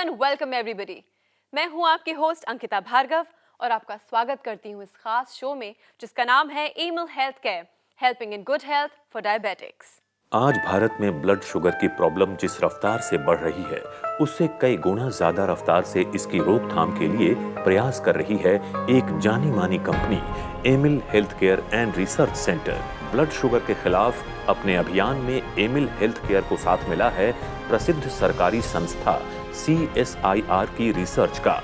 And welcome everybody. मैं हूं आपकी होस्ट अंकिता भार्गव और आपका स्वागत करती हूं इस खास शो में जिसका नाम है Emil health care, helping in good health for diabetics. आज भारत में ब्लड शुगर की प्रॉब्लम जिस रफ्तार से बढ़ रही है, उससे कई गुना ज्यादा रफ्तार से इसकी रोकथाम के लिए प्रयास कर रही है एक जानी मानी company Emil health care and research centre. Blood sugar के खिलाफ अपने अभियान में एमिल हेल्थ केयर को साथ मिला है प्रसिद्ध सरकारी संस्था CSIR की रिसर्च का।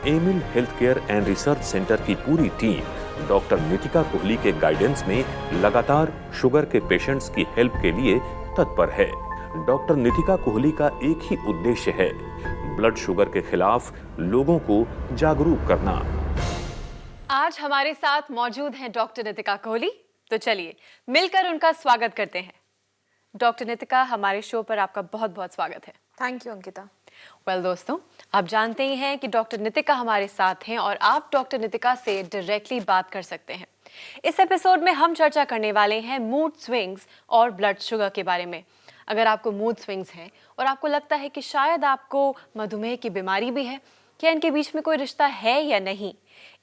Emil health care and research centre की पूरी टीम डॉक्टर नितिका कोहली के गाइडेंस में लगातार शुगर के पेशेंट्स की हेल्प के लिए तत्पर है। डॉक्टर नितिका कोहली का एक ही उद्देश्य है, ब्लड शुगर के खिलाफ लोगों को जागरूक करना। आज हमारे साथ मौजूद हैं डॉक्टर नितिका कोहली, तो चलिए मिलकर उनका स्वागत करते हैं। डॉक्टर नितिका, हमारे शो पर आपका बहुत बहुत स्वागत है। Thank you Ankita. दोस्तों, आप जानते ही हैं कि डॉक्टर नितिका हमारे साथ हैं और आप डॉक्टर नितिका से डायरेक्टली बात कर सकते हैं। इस एपिसोड में हम चर्चा करने वाले हैं मूड स्विंग्स और ब्लड शुगर के बारे में। अगर आपको मूड स्विंग्स हैं और आपको लगता है कि शायद आपको मधुमेह की बीमारी भी है, क्या इनके बीच में कोई रिश्ता है या नहीं,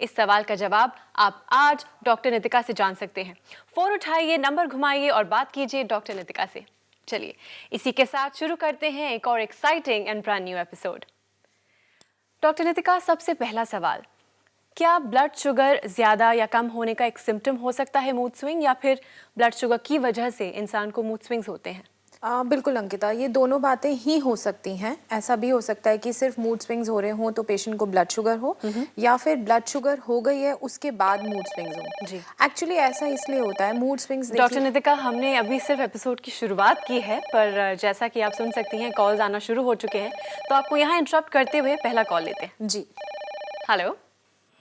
इस सवाल का जवाब आप आज डॉक्टर नितिका से जान सकते हैं। फोन उठाइए, नंबर घुमाइए और बात कीजिए डॉक्टर नितिका से। चलिए इसी के साथ शुरू करते हैं एक और exciting and brand new episode. Doctor Nitika, सबसे पहला सवाल, क्या ब्लड शुगर ज्यादा या कम होने का एक सिम्टम हो सकता है मूड स्विंग, या फिर ब्लड शुगर की वजह से इंसान को मूड स्विंग्स होते हैं? बिल्कुल अंकिता, ये दोनों बातें ही हो सकती हैं। ऐसा भी हो सकता है कि सिर्फ मूड स्विंग्स हो रहे हों तो पेशेंट को ब्लड शुगर हो, या फिर ब्लड शुगर हो गई है उसके बाद मूड स्विंग्स हो। जी, एक्चुअली ऐसा इसलिए होता है मूड स्विंग्स। डॉक्टर नितिका, हमने अभी सिर्फ एपिसोड की शुरुआत की है, पर जैसा कि आप सुन सकती हैं कॉल्स आना शुरू हो चुके हैं, तो आपको यहाँ इंटरप्ट करते हुए पहला कॉल लेते हैं। जी, हेलो।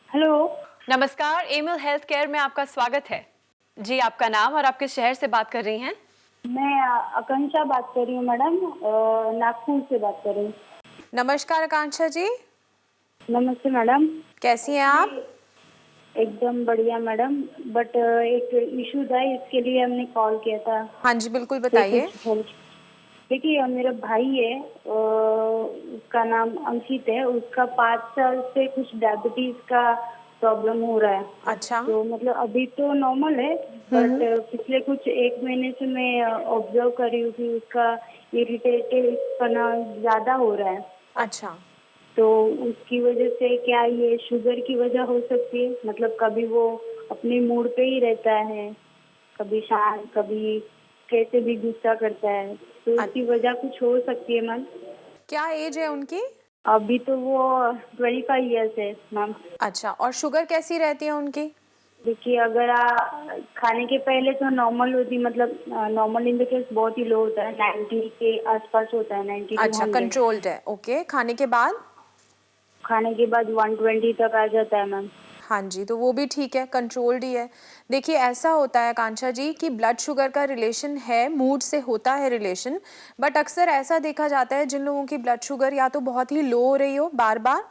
हेलो, नमस्कार, एमिल हेल्थ केयर में आपका स्वागत है जी। आपका नाम और आप किस शहर से बात कर रही हैं? मैं आकांक्षा बात कर रही हूँ मैडम, नागपुर से बात कर रही हूँ। नमस्कार आकांक्षा जी। नमस्ते मैडम, कैसी हैं आप? एकदम बढ़िया मैडम, बट एक इशू था, इसके लिए हमने कॉल किया था। हाँ जी, बिल्कुल बताइए। देखिए, मेरा भाई है, उसका नाम अंकित है। उसका 5 साल से कुछ डायबिटीज का प्रॉब्लम हो रहा है। अच्छा। तो मतलब अभी तो नॉर्मल है, बट पिछले कुछ 1 महीने से मैं ऑब्जर्व कर रही हूँ कि उसका इरिटेटेड पना ज्यादा हो रहा है। अच्छा, तो उसकी वजह से क्या ये शुगर की वजह हो सकती है? मतलब कभी वो अपने मूड पे ही रहता है, कभी शांत, कभी कैसे भी गुस्सा करता है, तो इसकी वजह कुछ हो सकती है मैम? क्या एज है उनकी? अभी तो वो 25 ईयर्स है मैम। अच्छा, और शुगर कैसी रहती है उनकी? देखिए, अगर खाने के पहले तो नॉर्मल होती, मतलब नॉर्मल इन द केस बहुत ही लो होता है, 90 के आसपास होता है, 90 to अच्छा, 100। कंट्रोल्ड है। ओके, खाने के बाद? खाने के बाद 120 तक आ जाता है मैम। हाँ जी, तो वो भी ठीक है, कंट्रोल्ड ही है। देखिए, ऐसा होता है कांक्षा जी कि ब्लड शुगर का रिलेशन है, मूड से होता है रिलेशन, बट अक्सर ऐसा देखा जाता है जिन लोगों की ब्लड शुगर या तो बहुत ही लो हो रही हो बार बार,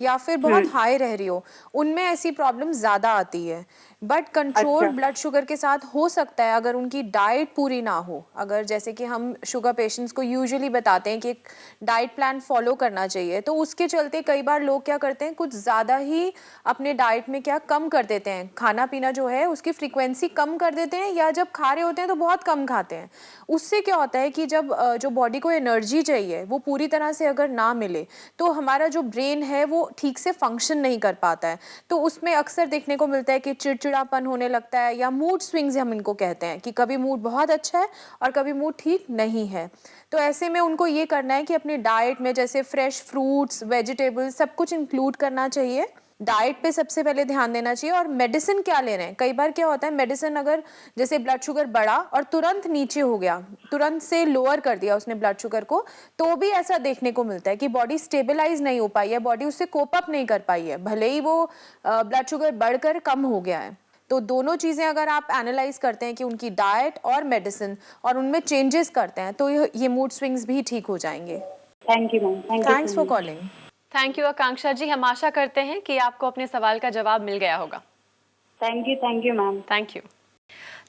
या फिर बहुत हाई रह रही हो, उनमें ऐसी प्रॉब्लम ज़्यादा आती है। बट कंट्रोल ब्लड शुगर के साथ हो सकता है अगर उनकी डाइट पूरी ना हो। अगर जैसे कि हम शुगर पेशेंट्स को यूजुअली बताते हैं कि एक डाइट प्लान फॉलो करना चाहिए, तो उसके चलते कई बार लोग क्या करते हैं, कुछ ज़्यादा ही अपने डाइट में क्या कम कर देते हैं, खाना पीना जो है उसकी फ्रीक्वेंसी कम कर देते हैं, या जब खा रहे होते हैं तो बहुत कम खाते हैं। उससे क्या होता है कि जब जो बॉडी को एनर्जी चाहिए वो पूरी तरह से अगर ना मिले, तो हमारा जो ब्रेन है वो ठीक से फंक्शन नहीं कर पाता है। तो उसमें अक्सर देखने को मिलता है कि चिड़चिड़ापन होने लगता है, या मूड स्विंग्स हम इनको कहते हैं, कि कभी मूड बहुत अच्छा है और कभी मूड ठीक नहीं है। तो ऐसे में उनको ये करना है कि अपनी डाइट में जैसे फ्रेश फ्रूट्स, वेजिटेबल्स सब कुछ इंक्लूड करना चाहिए। डाइट पे सबसे पहले ध्यान देना चाहिए। और मेडिसिन क्या ले रहे हैं, कई बार क्या होता है मेडिसिन अगर जैसे ब्लड शुगर बढ़ा और तुरंत नीचे हो गया, तुरंत से लोअर कर दिया उसने ब्लड शुगर को, तो भी ऐसा देखने को मिलता है कि बॉडी स्टेबलाइज नहीं हो पाई है, बॉडी उससे कोप अप नहीं कर पाई है, भले ही वो ब्लड शुगर बढ़कर कम हो गया है। तो दोनों चीज़ें अगर आप एनालाइज करते हैं कि उनकी डाइट और मेडिसिन और उनमें चेंजेस करते हैं, तो ये मूड स्विंग्स भी ठीक हो जाएंगे। Thank you ma'am, thanks for calling. Thank you Akanksha ji, हम आशा करते हैं कि आपको अपने सवाल का जवाब मिल गया होगा। Thank you ma'am. Thank you.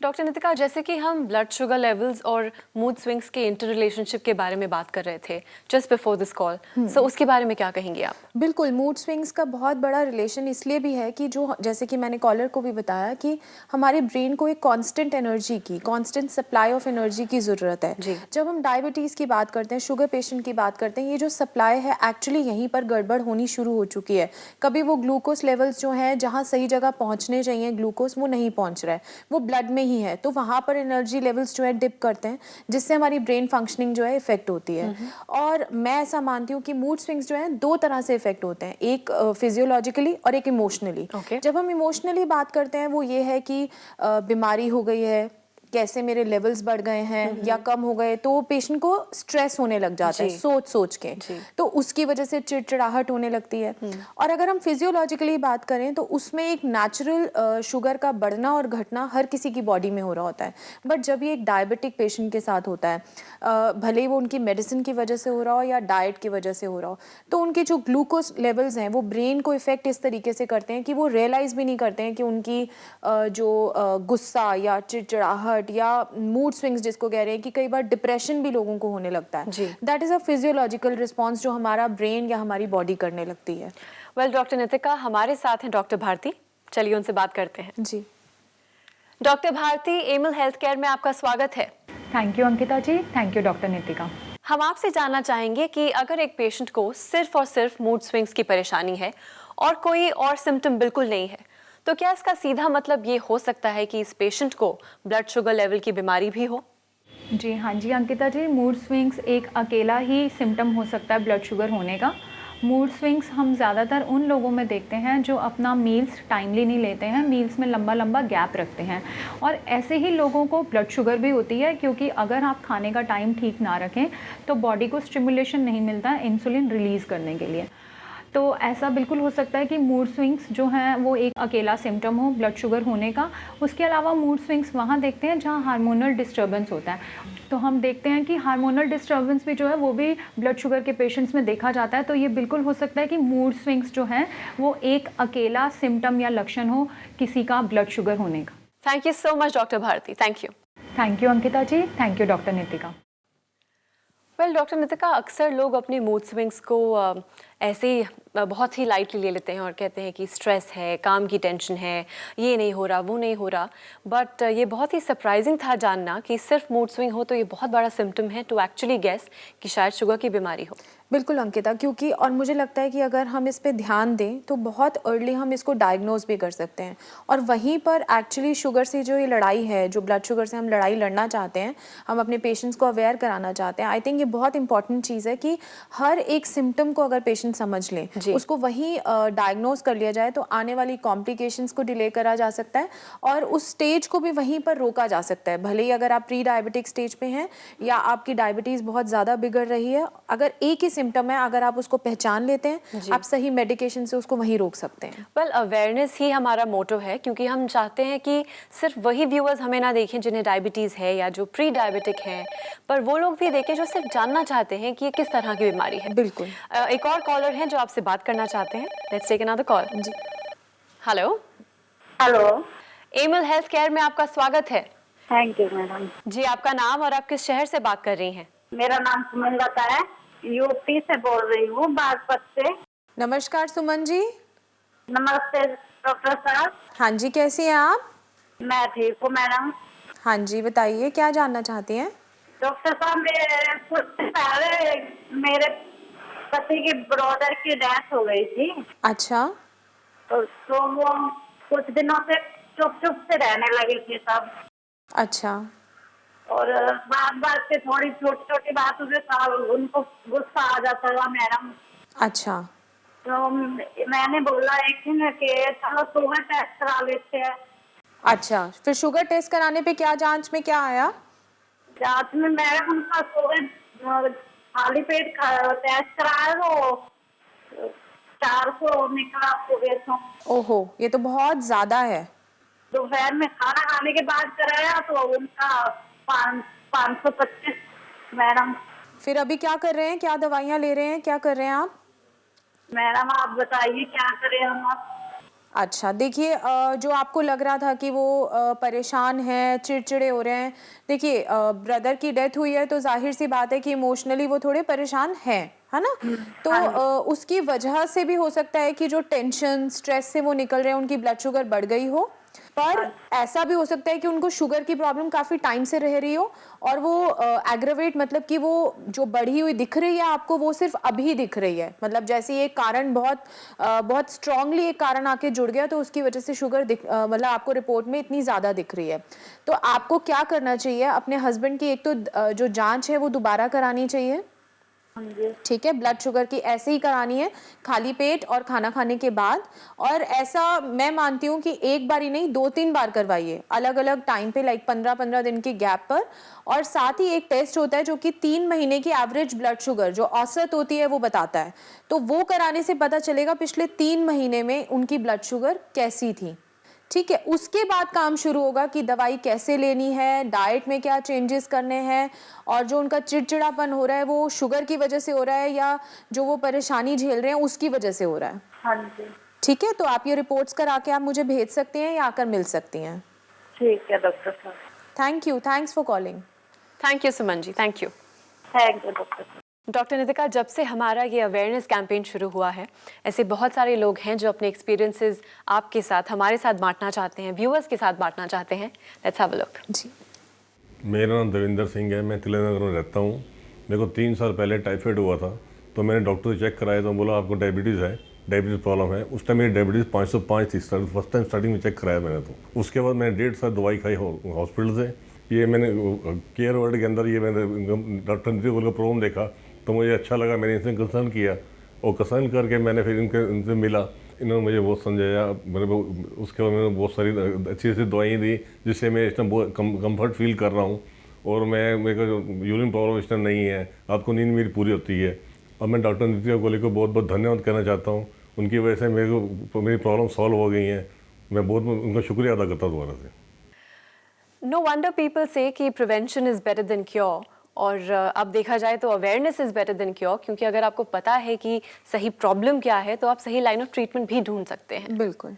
Doctor Nitika, जैसे कि हम ब्लड शुगर लेवल्स और मूड स्विंग्स के इंटर रिलेशनशिप के बारे में बात कर रहे थे जस्ट बिफोर दिस कॉल, सो उसके बारे में क्या कहेंगे आप? बिल्कुल, मूड स्विंग्स का बहुत बड़ा रिलेशन इसलिए भी है कि जो जैसे कि मैंने कॉलर को भी बताया कि हमारे ब्रेन को एक कांस्टेंट एनर्जी की, कांस्टेंट सप्लाई ऑफ एनर्जी की ज़रूरत है। जी। जब हम डायबिटीज़ की बात करते हैं, शुगर पेशेंट की बात करते हैं, ये जो सप्लाई है एक्चुअली यहीं पर गड़बड़ होनी शुरू हो चुकी है। कभी वो ग्लूकोज लेवल्स जो हैं जहाँ सही जगह पहुँचने चाहिए ग्लूकोज, वो नहीं पहुँच रहा है, वो ब्लड में ही है, तो वहाँ पर एनर्जी लेवल्स जो है डिप करते हैं, जिससे हमारी ब्रेन फंक्शनिंग जो है इफेक्ट होती है। और मैं ऐसा मानती हूँ कि मूड स्विंग्स जो हैं दो तरह से इफेक्ट होते हैं, एक फिजियोलॉजिकली और एक इमोशनली। Okay. जब हम इमोशनली बात करते हैं वो ये है कि बीमारी हो गई है, कैसे मेरे लेवल्स बढ़ गए हैं या कम हो गए, तो पेशेंट को स्ट्रेस होने लग जाता है जी। सोच सोच के, जी। तो उसकी वजह से चिड़चिड़ाहट होने लगती है। और अगर हम फिजियोलॉजिकली बात करें तो उसमें एक नेचुरल शुगर का बढ़ना और घटना हर किसी की बॉडी में हो रहा होता है। बट जब ये एक डायबिटिक पेशेंट के साथ होता है, भले ही वो उनकी मेडिसिन की वजह से हो रहा हो या डाइट की वजह से हो रहा हो, तो उनके जो ग्लूकोज लेवल्स हैं वो ब्रेन को इफेक्ट इस तरीके से करते हैं कि वो रियलाइज भी नहीं करते हैं कि उनकी गुस्सा या चिड़चिड़ाहट या मूड स्विंग्स जिसको कह रहे हैं, कि कई बार डिप्रेशन भी लोगों को होने लगता जी। है। That is a physiological response जो हमारा ब्रेन या हमारी बॉडी करने लगती है। वेल डॉक्टर नितिका, हमारे साथ हैं डॉक्टर भारती, चलिए उनसे बात करते हैं। जी, doctor Bharti, Amil health care में आपका स्वागत है। Thank you Ankita ji, thank you doctor Nitika. हम आपसे जानना चाहेंगे कि अगर एक पेशेंट को सिर्फ और सिर्फ मूड स्विंग्स की परेशानी है और कोई और सिम्टम बिल्कुल नहीं है, तो क्या इसका सीधा मतलब ये हो सकता है कि इस पेशेंट को ब्लड शुगर लेवल की बीमारी भी हो? जी हाँ जी अंकिता जी, मूड स्विंग्स एक अकेला ही सिम्टम हो सकता है ब्लड शुगर होने का। मूड स्विंग्स हम ज़्यादातर उन लोगों में देखते हैं जो अपना मील्स टाइमली नहीं लेते हैं, मील्स में लंबा लंबा गैप रखते हैं, और ऐसे ही लोगों को ब्लड शुगर भी होती है, क्योंकि अगर आप खाने का टाइम ठीक ना रखें तो बॉडी को स्टिमुलेशन नहीं मिलता है इंसुलिन रिलीज़ करने के लिए। तो ऐसा बिल्कुल हो सकता है कि मूड स्विंग्स जो हैं वो एक अकेला सिम्टम हो ब्लड शुगर होने का। उसके अलावा मूड स्विंग्स वहाँ देखते हैं जहाँ हार्मोनल डिस्टर्बेंस होता है, तो हम देखते हैं कि हार्मोनल डिस्टर्बेंस भी जो है वो भी ब्लड शुगर के पेशेंट्स में देखा जाता है। तो ये बिल्कुल हो सकता है कि मूड स्विंग्स जो हैं वो एक अकेला सिम्टम या लक्षण हो किसी का ब्लड शुगर होने का। Thank you so much doctor Bharti, thank you. Thank you Ankita ji, thank you doctor Nitika. Well doctor Nitika, अक्सर लोग अपने मूड स्विंग्स को ऐसे ही बहुत ही लाइटली ले लेते हैं और कहते हैं कि स्ट्रेस है, काम की टेंशन है, ये नहीं हो रहा, वो नहीं हो रहा। बट ये बहुत ही सरप्राइजिंग था जानना कि सिर्फ मूड स्विंग हो तो ये बहुत बड़ा सिम्टम है टू एक्चुअली गेस कि शायद शुगर की बीमारी हो। बिल्कुल अंकिता, क्योंकि और मुझे लगता है कि अगर हम इस पे ध्यान दें तो बहुत अर्ली हम इसको डायग्नोज भी कर सकते हैं। और वहीं पर एक्चुअली शुगर से जो ये लड़ाई है, जो ब्लड शुगर से हम लड़ाई लड़ना चाहते हैं, हम अपने पेशेंट्स को अवेयर कराना चाहते हैं, आई थिंक ये बहुत इंपॉर्टेंट चीज़ है कि हर एक सिम्टम को अगर पेशेंट समझ लें, उसको वहीं डायग्नोज कर लिया जाए, तो आने वाली कॉम्प्लिकेशंस को डिले करा जा सकता है और उस स्टेज को भी वहीं पर रोका जा सकता है। भले ही अगर आप प्री डायबिटिक स्टेज पे हैं या आपकी डायबिटीज़ बहुत ज़्यादा बिगड़ रही है, अगर एक ही सिम्टम है, अगर आप उसको पहचान लेते हैं, आप सही मेडिकेशन से उसको वहीं रोक सकते हैं। वेल अवेयरनेस ही हमारा मोटो है, क्योंकि हम चाहते हैं कि सिर्फ वही व्यूअर्स हमें ना देखें जिन्हें डायबिटीज़ है या जो प्री डायबिटिक हैं, पर वो लोग भी देखें जो सिर्फ जानना चाहते हैं कि ये किस तरह की बीमारी है। बिल्कुल। एक और कॉलर हैं जो आपसे बात करना चाहते हैं। Let's take another call. जी, hello, hello, Emil health care में आपका स्वागत है। Thank you madam. जी, आपका नाम और आप किस शहर से बात कर रही हैं? मेरा नाम सुमन लता है, यूपी से बोल रही हूँ, बागपत से। नमस्कार सुमन जी। नमस्ते डॉक्टर साहब। हाँ जी, कैसी हैं आप? मैं ठीक हूँ मैडम। हाँ जी, बताइए क्या जानना चाहती हैं? डॉक्टर साहब, मेरे कुछ दिन पहले मेरे पति की ब्रदर की डेथ हो गई थी। अच्छा। तो वो कुछ दिनों से चुप चुप से रहने लगे थे सब, अच्छा। और बात बात पे थोड़ी छोटी छोटी बातों से सब उनको गुस्सा आ जाता था मैडम। अच्छा। तो मैंने बोला एक दिन कि चलो शुगर टेस्ट करा लेते हैं। अच्छा, फिर शुगर टेस्ट कराने पे क्या जांच में क्या आया? जांच में मैडम उनका शुगर खाली पेट टेस्ट कराया तो 400 निकला शुगर। तो ओहो, ये तो बहुत ज्यादा है। दोपहर में खाना खाने के बाद कराया तो उनका 525 मैडम। फिर अभी क्या कर रहे हैं, क्या दवाइयाँ ले रहे हैं, क्या कर रहे हैं आप? मैडम आप बताइए क्या करें हम अब? अच्छा, देखिए जो आपको लग रहा था कि वो परेशान हैं, चिड़चिड़े हो रहे हैं, देखिए ब्रदर की डेथ हुई है तो जाहिर सी बात है कि इमोशनली वो थोड़े परेशान हैं, है ना? तो उसकी वजह से भी हो सकता है कि जो टेंशन, स्ट्रेस से वो निकल रहे हैं, उनकी ब्लड शुगर बढ़ गई हो। पर ऐसा भी हो सकता है कि उनको शुगर की प्रॉब्लम काफ़ी टाइम से रह रही हो और वो एग्रेवेट, मतलब कि वो जो बढ़ी हुई दिख रही है आपको, वो सिर्फ अभी दिख रही है। मतलब जैसे ये कारण बहुत स्ट्रांगली एक कारण आके जुड़ गया तो उसकी वजह से शुगर मतलब आपको रिपोर्ट में इतनी ज़्यादा दिख रही है। तो आपको क्या करना चाहिए, अपने हस्बैंड की एक तो जो जाँच है वो दोबारा करानी चाहिए, ठीक है? ब्लड शुगर की ऐसे ही करानी है, खाली पेट और खाना खाने के बाद। और ऐसा मैं मानती हूँ कि एक बार ही नहीं, 2-3 बार करवाइए, अलग अलग टाइम पे, लाइक 15-15 दिन की गैप पर। और साथ ही एक टेस्ट होता है जो कि 3 महीने की एवरेज ब्लड शुगर जो औसत होती है वो बताता है, तो वो कराने से पता चलेगा पिछले 3 महीने में उनकी ब्लड शुगर कैसी थी, ठीक है? उसके बाद काम शुरू होगा कि दवाई कैसे लेनी है, डाइट में क्या चेंजेस करने हैं, और जो उनका चिड़चिड़ापन हो रहा है वो शुगर की वजह से हो रहा है या जो वो परेशानी झेल रहे हैं उसकी वजह से हो रहा है। हाँ जी, ठीक है, तो आप ये रिपोर्ट्स करा के आप मुझे भेज सकती हैं या आकर मिल सकती हैं। ठीक है डॉक्टर साहब। Thank you, thanks for calling. Thank you Suman ji, thank you. Thank you doctor साहब। डॉक्टर नितिका, जब से हमारा ये अवेयरनेस कैंपेन शुरू हुआ है, ऐसे बहुत सारे लोग हैं जो अपने एक्सपीरियंसेस आपके साथ, हमारे साथ बांटना चाहते हैं, व्यूअर्स के साथ बांटना चाहते हैं। Let's have a look. जी, मेरा नाम देवेंद्र सिंह है, मैं तिलक नगर में रहता हूँ। मेरे को 3 साल पहले टाइफाइड हुआ था, तो मैंने डॉक्टर से चेक कराया तो बोला आपको डायबिटीज़ है, डायबिटीज़ प्रॉब्लम है। उस टाइम मेरी डायबिटीज़ 505 थी, फर्स्ट टाइम स्टार्टिंग में चेक कराया मैंने। तो उसके बाद मैंने 1.5 साल दवाई खाई हॉस्पिटल से। ये मैंने केयर वर्ल्ड के अंदर ये मैंने डॉक्टर नीति का प्रोग्राम देखा तो मुझे अच्छा लगा, मैंने इनसे कंसल्ट किया और कंसल्ट करके मैंने फिर इनसे मिला, इन्होंने मुझे बहुत समझाया। मेरे को उसके बाद मैंने बहुत सारी अच्छी अच्छी दवाई दी जिससे मैं इस टाइम बहुत कम्फर्ट फील कर रहा हूँ। और मेरे को जो यूरिन प्रॉब्लम इस टाइम नहीं है, रात को नींद मेरी पूरी होती है। और मैं डॉक्टर नितिका गोले को बहुत बहुत धन्यवाद कहना चाहता हूँ, उनकी वजह से मेरी प्रॉब्लम सॉल्व हो गई है। मैं बहुत उनका शुक्रिया अदा करता हूँ दोबारा से। नो वंडर पीपल से कि prevention is better than cure, और अब देखा जाए तो awareness is better than cure, क्योंकि अगर आपको पता है कि सही प्रॉब्लम क्या है तो आप सही लाइन ऑफ ट्रीटमेंट भी ढूंढ सकते हैं। बिल्कुल।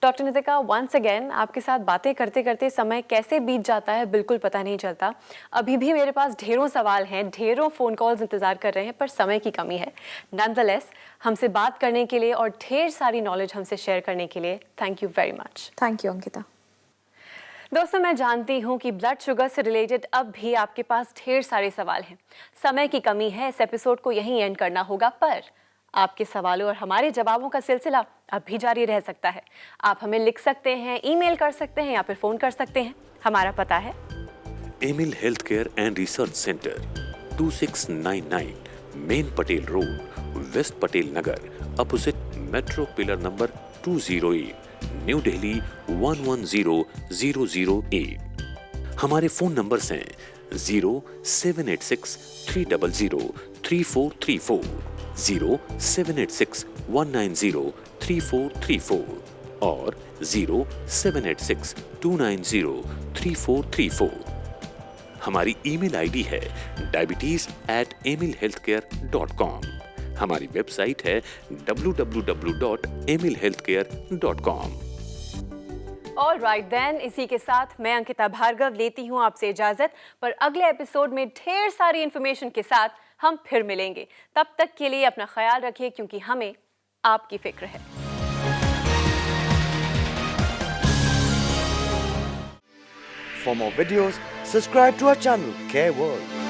डॉक्टर नितिका, वंस अगेन आपके साथ बातें करते करते समय कैसे बीत जाता है बिल्कुल पता नहीं चलता। अभी भी मेरे पास ढेरों सवाल हैं, ढेरों फ़ोन कॉल्स इंतज़ार कर रहे हैं, पर समय की कमी है। नॉनदलेस हमसे बात करने के लिए और ढेर सारी नॉलेज हमसे शेयर करने के लिए thank you very much. Thank you Ankita. दोस्तों, मैं जानती हूँ कि ब्लड शुगर से रिलेटेड अब भी आपके पास ढेर सारे सवाल हैं। समय की कमी है, इस एपिसोड को यहीं एंड करना होगा, पर आपके सवालों और हमारे जवाबों का सिलसिला अब भी जारी रह सकता है। आप हमें लिख सकते हैं, ईमेल कर सकते हैं या फिर फ़ोन कर सकते हैं। हमारा पता है Emil health care and research centre, 2699 main Patel road, west Patel Nagar, opposite metro pillar number 208, new Delhi 110008। हमारे फोन नंबर्स हैं 0786 300 3434, 0786 190 3434 और 0786 290 3434। हमारी ईमेल आईडी है diabetes@emilhealthcare.com। हमारी वेबसाइट है www.emilhealthcare.com। ऑलराइट देन, इसी के साथ मैं अंकिता भार्गव लेती हूँ आपसे इजाजत, पर अगले एपिसोड में ढेर सारी इंफॉर्मेशन के साथ हम फिर मिलेंगे। तब तक के लिए अपना ख्याल रखिए, क्योंकि हमें आपकी फिक्र है। For more videos, subscribe to our channel, Care World.